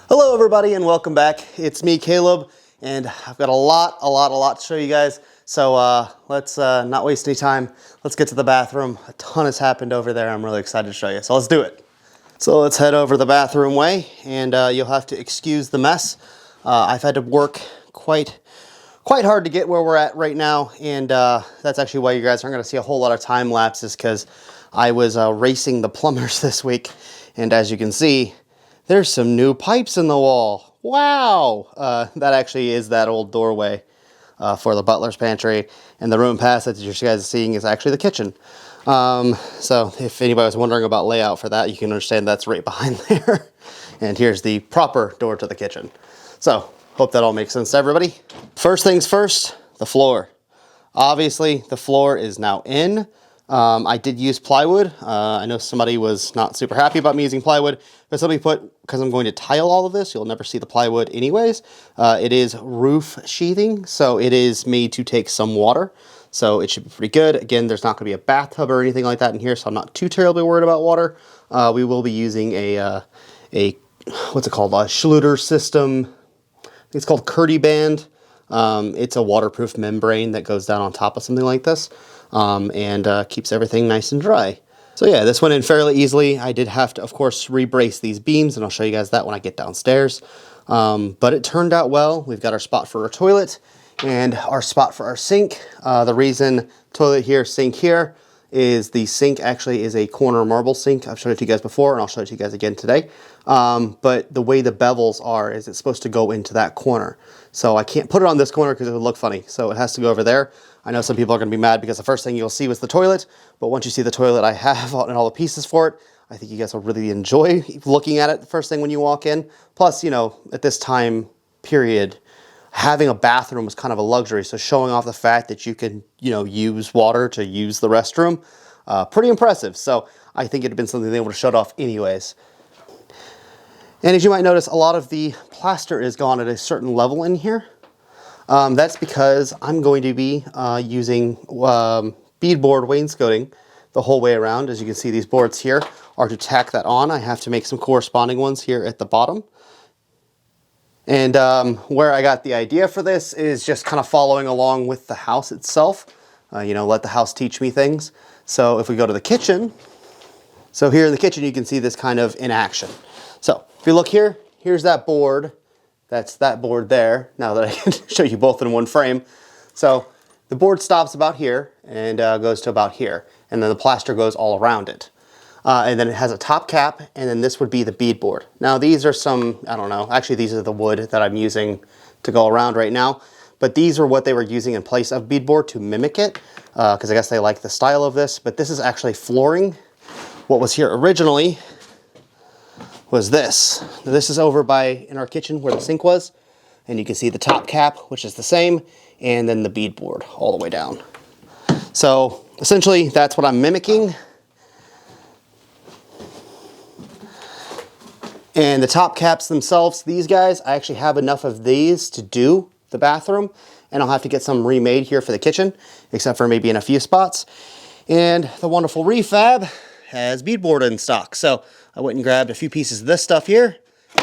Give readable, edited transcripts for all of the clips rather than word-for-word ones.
Hello everybody and welcome back. It's me, Caleb, and I've got a lot to show you guys. So let's not waste any time. Let's get to the bathroom. A ton has happened over there. I'm really excited to show you. So let's do it. So let's head over the bathroom way, and you'll have to excuse the mess. I've had to work quite hard to get where we're at right now, and that's actually why you guys aren't going to see a whole lot of time lapses, because I was racing the plumbers this week, and as you can see, there's some new pipes in the wall. Wow! That actually is that old doorway for the butler's pantry, and the room past that you guys are seeing is actually the kitchen. So if anybody was wondering about layout for that, you can understand that's right behind there. And here's the proper door to the kitchen. So hope that all makes sense to everybody. First things first, the floor. Obviously, the floor is now in. I did use plywood. I know somebody was not super happy about me using plywood, but somebody put, because I'm going to tile all of this, you'll never see the plywood anyways. It is roof sheathing, so it is made to take some water. So it should be pretty good. Again, there's not going to be a bathtub or anything like that in here, so I'm not too terribly worried about water. We will be using a what's it called? A Schluter system. I think it's called Curdy Band. It's a waterproof membrane that goes down on top of something like this. And keeps everything nice and dry. So yeah, this went in fairly easily. I did have to, of course, re-brace these beams, and I'll show you guys that when I get downstairs. But it turned out well. We've got our spot for our toilet and our spot for our sink. The reason toilet here, sink here, is the sink actually is a corner marble sink. I've showed it to you guys before, and I'll show it to you guys again today. But the way the bevels are is it's supposed to go into that corner. So I can't put it on this corner because it would look funny. So it has to go over there. I know some people are going to be mad because the first thing you'll see was the toilet, but once you see the toilet I have and all the pieces for it, I think you guys will really enjoy looking at it the first thing when you walk in. Plus, you know, at this time period, having a bathroom was kind of a luxury, so showing off the fact that you can, you know, use water to use the restroom, pretty impressive. So I think it'd have been something they would have showed off anyways. And as you might notice, a lot of the plaster is gone at a certain level in here. That's because I'm going to be using beadboard wainscoting the whole way around. As you can see, these boards here are to tack that on. I have to make some corresponding ones here at the bottom. And where I got the idea for this is just kind of following along with the house itself. You know, let the house teach me things. So if we go to the kitchen, so here in the kitchen you can see this kind of in action. So if you look here, here's that board. That's that board there, now that I can show you both in one frame. So the board stops about here and goes to about here. And then the plaster goes all around it. And then it has a top cap, and then this would be the beadboard. Now these are some, I don't know, actually these are the wood that I'm using to go around right now. But these are what they were using in place of beadboard to mimic it, because I guess they like the style of this. But this is actually flooring. What was here originally was this. This is over by in our kitchen where the sink was, and you can see the top cap, which is the same, and then the beadboard all the way down. So essentially that's what I'm mimicking. And the top caps themselves, these guys, I actually have enough of these to do the bathroom, and I'll have to get some remade here for the kitchen, except for maybe in a few spots. And the wonderful refab has beadboard in stock. So I went and grabbed a few pieces of this stuff here,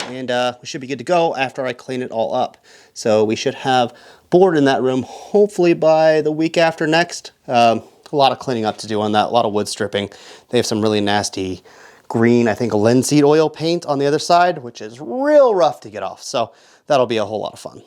and we should be good to go after I clean it all up. So we should have board in that room hopefully by the week after next. A lot of cleaning up to do on that, a lot of wood stripping. They have some really nasty green, I think, linseed oil paint on the other side, which is real rough to get off. So that'll be a whole lot of fun.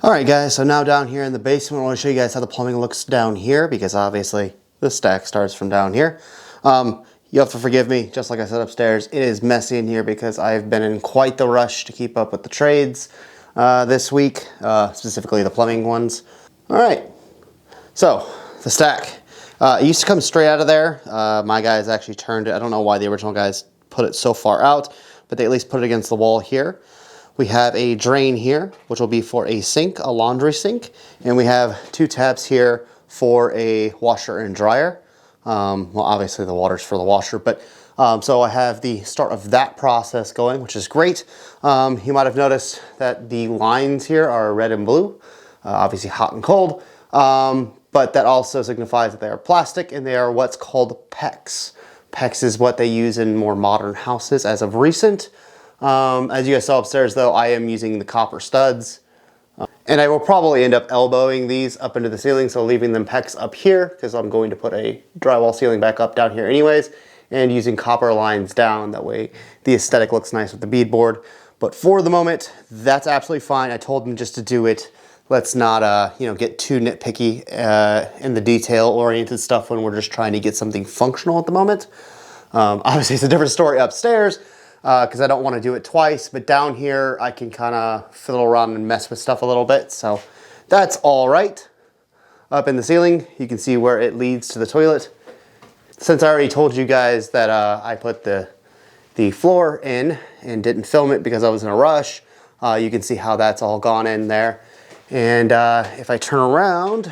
All right, guys, so now down here in the basement, I want to show you guys how the plumbing looks down here, because obviously the stack starts from down here. You have to forgive me, just like I said upstairs, it is messy in here because I've been in quite the rush to keep up with the trades this week, specifically the plumbing ones. All right, so the stack. It used to come straight out of there. My guys actually turned it. I don't know why the original guys put it so far out, but they at least put it against the wall here. We have a drain here, which will be for a sink, a laundry sink, and we have two taps here for a washer and dryer. Well, obviously the water's for the washer, but so I have the start of that process going, which is great. You might have noticed that the lines here are red and blue, obviously hot and cold, but that also signifies that they are plastic and they are what's called PEX. PEX is what they use in more modern houses as of recent. As you guys saw upstairs though, I am using the copper studs. And I will probably end up elbowing these up into the ceiling, so leaving them pecs up here, because I'm going to put a drywall ceiling back up down here anyways, and using copper lines down. That way the aesthetic looks nice with the beadboard. But for the moment, that's absolutely fine. I told them just to do it. Let's not get too nitpicky in the detail-oriented stuff when we're just trying to get something functional at the moment. Obviously, it's a different story upstairs, because I don't want to do it twice, but down here I can kind of fiddle around and mess with stuff a little bit, so that's all right. Up in the ceiling, you can see where it leads to the toilet. Since I already told you guys that I put the floor in and didn't film it because I was in a rush, you can see how that's all gone in there. And if I turn around,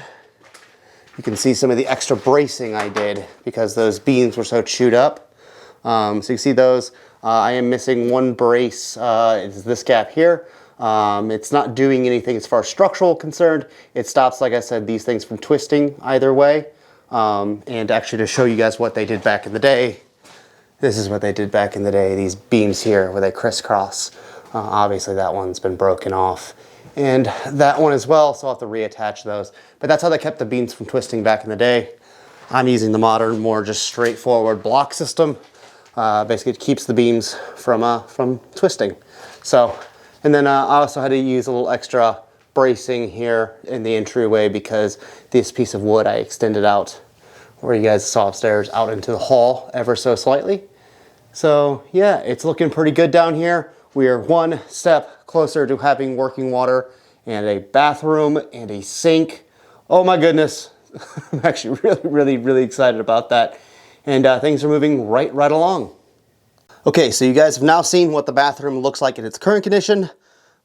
you can see some of the extra bracing I did because those beams were so chewed up. So you can see those. I am missing one brace, it's this gap here. It's not doing anything as far as structural concerned. It stops, like I said, these things from twisting either way. And actually to show you guys what they did back in the day, this is what they did back in the day, these beams here where they crisscross. Obviously that one's been broken off. And that one as well, so I'll have to reattach those. But that's how they kept the beams from twisting back in the day. I'm using the modern, more just straightforward block system. Basically it keeps the beams from twisting. So, and then I also had to use a little extra bracing here in the entryway because this piece of wood I extended out where you guys saw upstairs out into the hall ever so slightly. So yeah, it's looking pretty good down here. We are one step closer to having working water and a bathroom and a sink. Oh my goodness. I'm actually really excited about that. And things are moving right along. Okay, so you guys have now seen what the bathroom looks like in its current condition.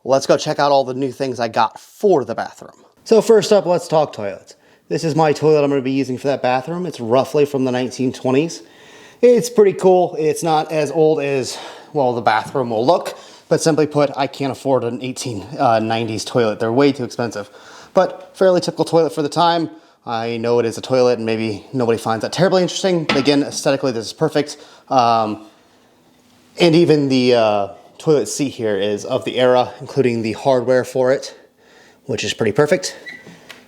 Let's go check out all the new things I got for the bathroom. So first up, let's talk toilets. This is my toilet I'm going to be using for that bathroom. It's roughly from the 1920s. It's pretty cool. It's not as old as, well, the bathroom will look, but simply put, I can't afford an 1890s toilet. They're way too expensive. But fairly typical toilet for the time. I know it is a toilet and maybe nobody finds that terribly interesting, but again, aesthetically this is perfect. And even the toilet seat here is of the era, including the hardware for it, which is pretty perfect.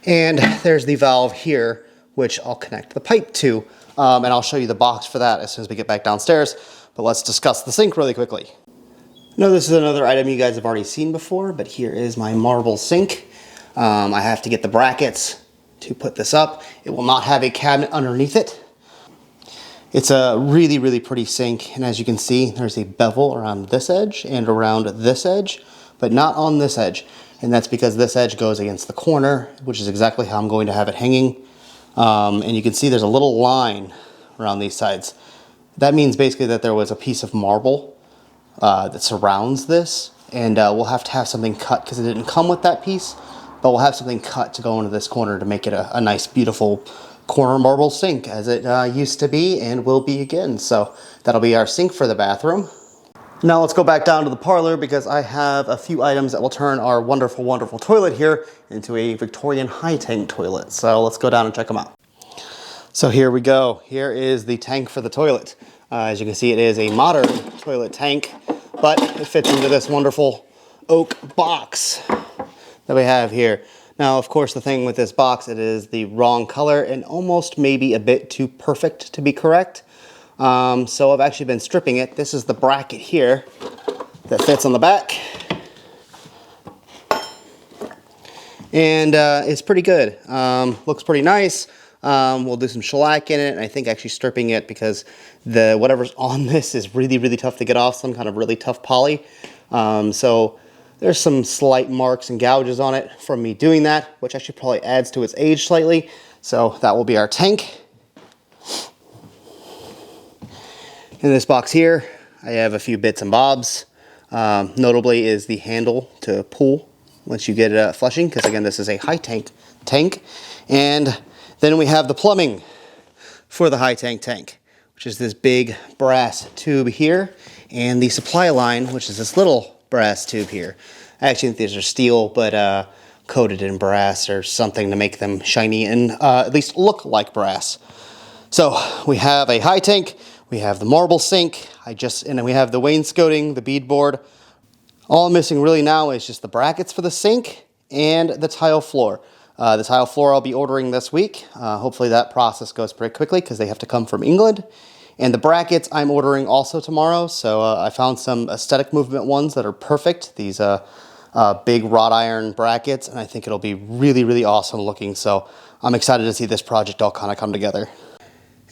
And there's the valve here, which I'll connect the pipe to, and I'll show you the box for that as soon as we get back downstairs. But let's discuss the sink really quickly. Now this is another item you guys have already seen before, but here is my marble sink. I have to get the brackets to put this up. It will not have a cabinet underneath it. It's a really pretty sink, and as you can see, there's a bevel around this edge and around this edge, but not on this edge. And that's because this edge goes against the corner, which is exactly how I'm going to have it hanging. And you can see there's a little line around these sides. That means basically that there was a piece of marble that surrounds this, and we'll have to have something cut because it didn't come with that piece, but we'll have something cut to go into this corner to make it a nice, beautiful corner marble sink as it used to be and will be again. So that'll be our sink for the bathroom. Now let's go back down to the parlor because I have a few items that will turn our wonderful toilet here into a Victorian high tank toilet. So let's go down and check them out. So here we go. Here is the tank for the toilet. As you can see, it is a modern toilet tank, but it fits into this wonderful oak box that we have here. Now, of course, the thing with this box, it is the wrong color and almost maybe a bit too perfect to be correct. So I've actually been stripping it. This is the bracket here that fits on the back. And it's pretty good. Looks pretty nice. We'll do some shellac in it, and I think actually stripping it because the whatever's on this is really tough to get off, some kind of really tough poly. So there's some slight marks and gouges on it from me doing that, which actually probably adds to its age slightly. So that will be our tank. In this box here, I have a few bits and bobs. Notably is the handle to pull once you get it flushing, because again, this is a high tank. And then we have the plumbing for the high tank, which is this big brass tube here, and the supply line, which is this little brass tube here. I actually think these are steel, but coated in brass or something to make them shiny and at least look like brass. So we have a high tank, We have the marble sink. And then we have the wainscoting, the beadboard. All I'm missing really now is just the brackets for the sink and the tile floor. The tile floor I'll be ordering this week. Hopefully that process goes pretty quickly because they have to come from England. And the brackets I'm ordering also tomorrow. So I found some aesthetic movement ones that are perfect. These big wrought iron brackets, and I think it'll be really, really awesome looking. So I'm excited to see this project all kind of come together.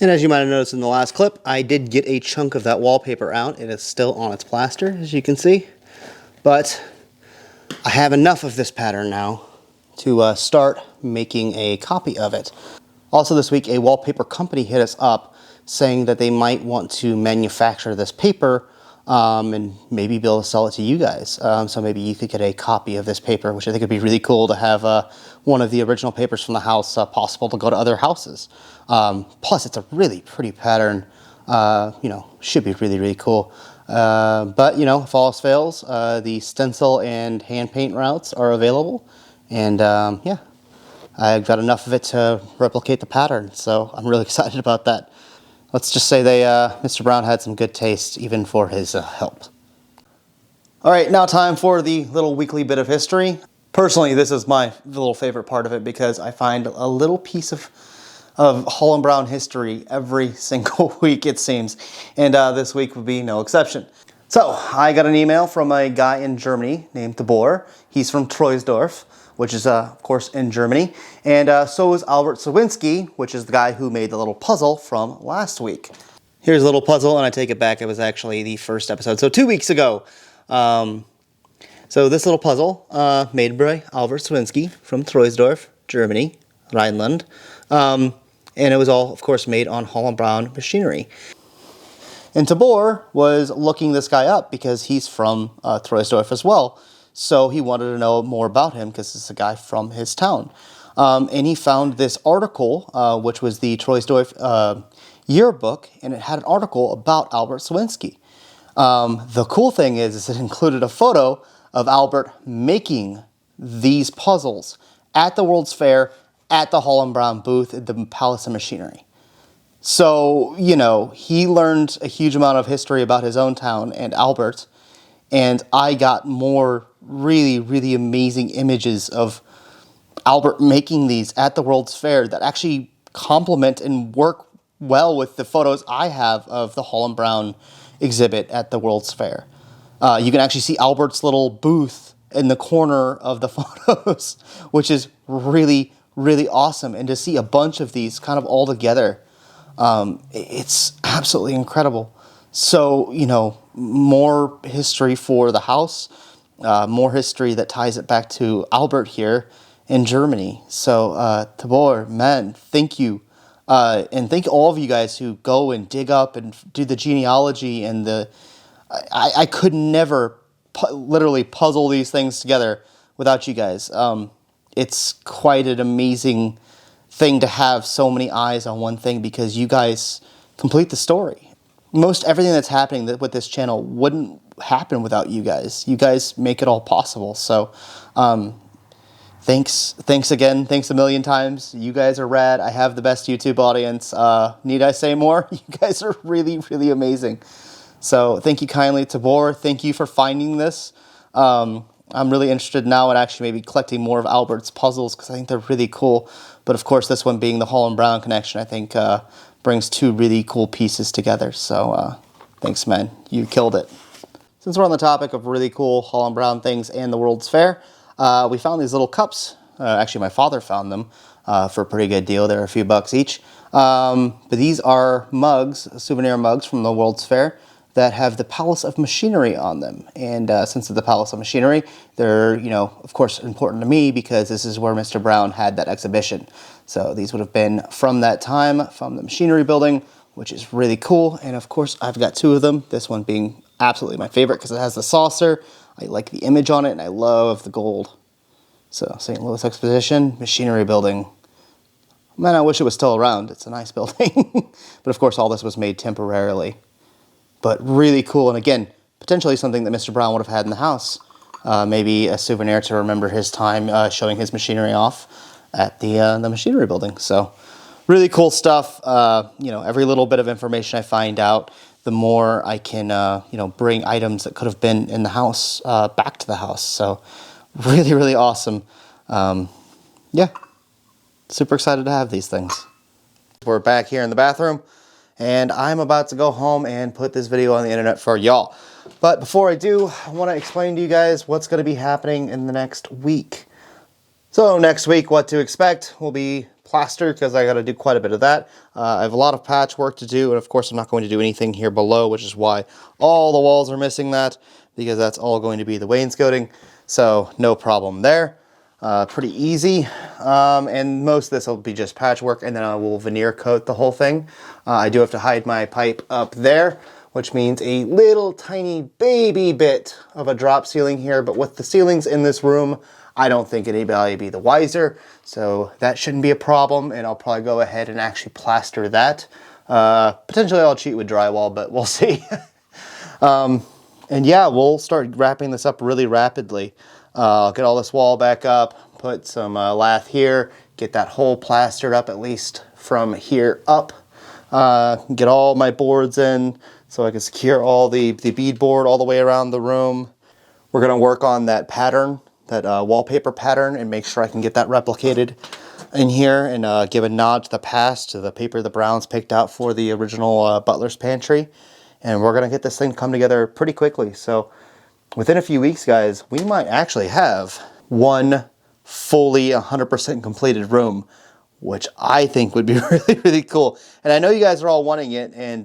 And as you might have noticed in the last clip, I did get a chunk of that wallpaper out. It is still on its plaster, as you can see. But I have enough of this pattern now to start making a copy of it. Also this week, a wallpaper company hit us up saying that they might want to manufacture this paper and maybe be able to sell it to you guys. So maybe you could get a copy of this paper, which I think would be really cool to have one of the original papers from the house possible to go to other houses. Plus, it's a really pretty pattern. You know, should be really, really cool. But, you know, if all else fails, the stencil and hand paint routes are available. And, yeah, I've got enough of it to replicate the pattern. So I'm really excited about that. Let's just say Mr. Brown had some good taste, even for his help. All right, now time for the little weekly bit of history. Personally, this is my little favorite part of it because I find a little piece of Hall & Brown history every single week, it seems. And this week would be no exception. So, I got an email from a guy in Germany named Tabor. He's from Troisdorf, which is, of course, in Germany. And so is Albert Sawinski, which is the guy who made the little puzzle from last week. Here's a little puzzle, and I take it back. It was actually the first episode, so 2 weeks ago. So this little puzzle, made by Albert Sawinski from Troisdorf, Germany, Rhineland. And it was all, of course, made on Hall & Brown machinery. And Tabor was looking this guy up because he's from Troisdorf as well. So he wanted to know more about him because it's a guy from his town. And he found this article, which was the Troisdorf yearbook, and it had an article about Albert Sawinski. The cool thing is it included a photo of Albert making these puzzles at the World's Fair at the Hall & Brown booth at the Palace of Machinery. So, you know, he learned a huge amount of history about his own town and Albert, and I got more really, really amazing images of Albert making these at the World's Fair that actually complement and work well with the photos I have of the Hall & Brown exhibit at the World's Fair. You can actually see Albert's little booth in the corner of the photos, which is really, really awesome. And to see a bunch of these kind of all together, it's absolutely incredible. So, you know, more history for the house, more history that ties it back to Albert here in Germany. So, Tabor, man, thank you. And thank all of you guys who go and dig up and do the genealogy and I could never literally puzzle these things together without you guys. It's quite an amazing thing to have so many eyes on one thing because you guys complete the story. Most everything that's happening with this channel wouldn't happen without you guys. You guys make it all possible. So, thanks again. Thanks a million times. You guys are rad. I have the best YouTube audience. Need I say more? You guys are really, really amazing. So thank you kindly, Tabor. Thank you for finding this. I'm really interested now in actually maybe collecting more of Albert's puzzles because I think they're really cool. But of course, this one being the Hall & Brown connection, I think brings two really cool pieces together. So thanks, man. You killed it. Since we're on the topic of really cool Hall & Brown things and the World's Fair, we found these little cups. Actually, my father found them for a pretty good deal. They're a few bucks each. But these are mugs, souvenir mugs from the World's Fair that have the Palace of Machinery on them. And since it's the Palace of Machinery, they're, you know, of course, important to me because this is where Mr. Brown had that exhibition. So these would have been from that time, from the Machinery building, which is really cool. And of course, I've got two of them, this one being absolutely my favorite because it has the saucer. I like the image on it, and I love the gold. So, St. Louis Exposition, Machinery building. Man, I wish it was still around. It's a nice building. But of course, all this was made temporarily. But really cool, and again, potentially something that Mr. Brown would have had in the house. Maybe a souvenir to remember his time showing his machinery off at the Machinery building. So, really cool stuff. You know, every little bit of information I find out, the more I can, you know, bring items that could have been in the house back to the house. So really, really awesome. Yeah, super excited to have these things. We're back here in the bathroom, and I'm about to go home and put this video on the internet for y'all. But before I do, I want to explain to you guys what's going to be happening in the next week. So next week, what to expect will be plaster, because I got to do quite a bit of that. I have a lot of patch work to do, and of course I'm not going to do anything here below, which is why all the walls are missing that, because that's all going to be the wainscoting. So no problem there. Pretty easy, and most of this will be just patchwork, and then I will veneer coat the whole thing. I do have to hide my pipe up there, which means a little tiny baby bit of a drop ceiling here, but with the ceilings in this room, I don't think anybody would be the wiser, so that shouldn't be a problem, and I'll probably go ahead and actually plaster that. Potentially I'll cheat with drywall, but we'll see. And yeah, we'll start wrapping this up really rapidly. I'll get all this wall back up, put some lath here, get that hole plastered up at least from here up, get all my boards in so I can secure all the bead board all the way around the room. We're gonna work on that pattern, that wallpaper pattern, and make sure I can get that replicated in here, and give a nod to the past, to the paper the Browns picked out for the original Butler's Pantry. And we're gonna get this thing to come together pretty quickly. So within a few weeks, guys, we might actually have one fully 100% completed room, which I think would be really, really cool. And I know you guys are all wanting it, and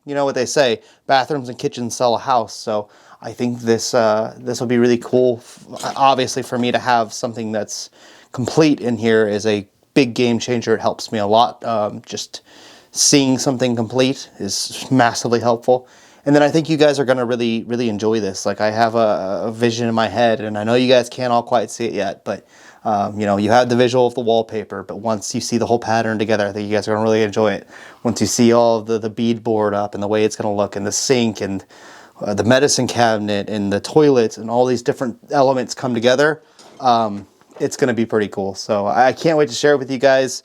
you know what they say, bathrooms and kitchens sell a house. So I think this will be really cool. Obviously, for me to have something that's complete in here is a big game changer. It helps me a lot. Just seeing something complete is massively helpful. And then I think you guys are going to really, really enjoy this. Like, I have a vision in my head, and I know you guys can't all quite see it yet, but you know, you had the visual of the wallpaper, but once you see the whole pattern together, I think you guys are going to really enjoy it. Once you see all of the bead board up and the way it's going to look, and the sink, and the medicine cabinet, and the toilets, and all these different elements come together, it's going to be pretty cool. So I can't wait to share it with you guys.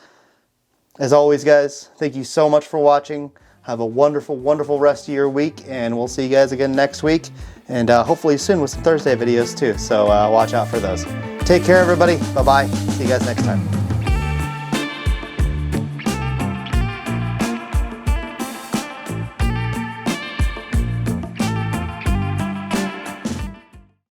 As always, guys, thank you so much for watching. Have a wonderful, wonderful rest of your week, and we'll see you guys again next week, and hopefully soon with some Thursday videos too, so watch out for those. Take care, everybody. Bye-bye. See you guys next time.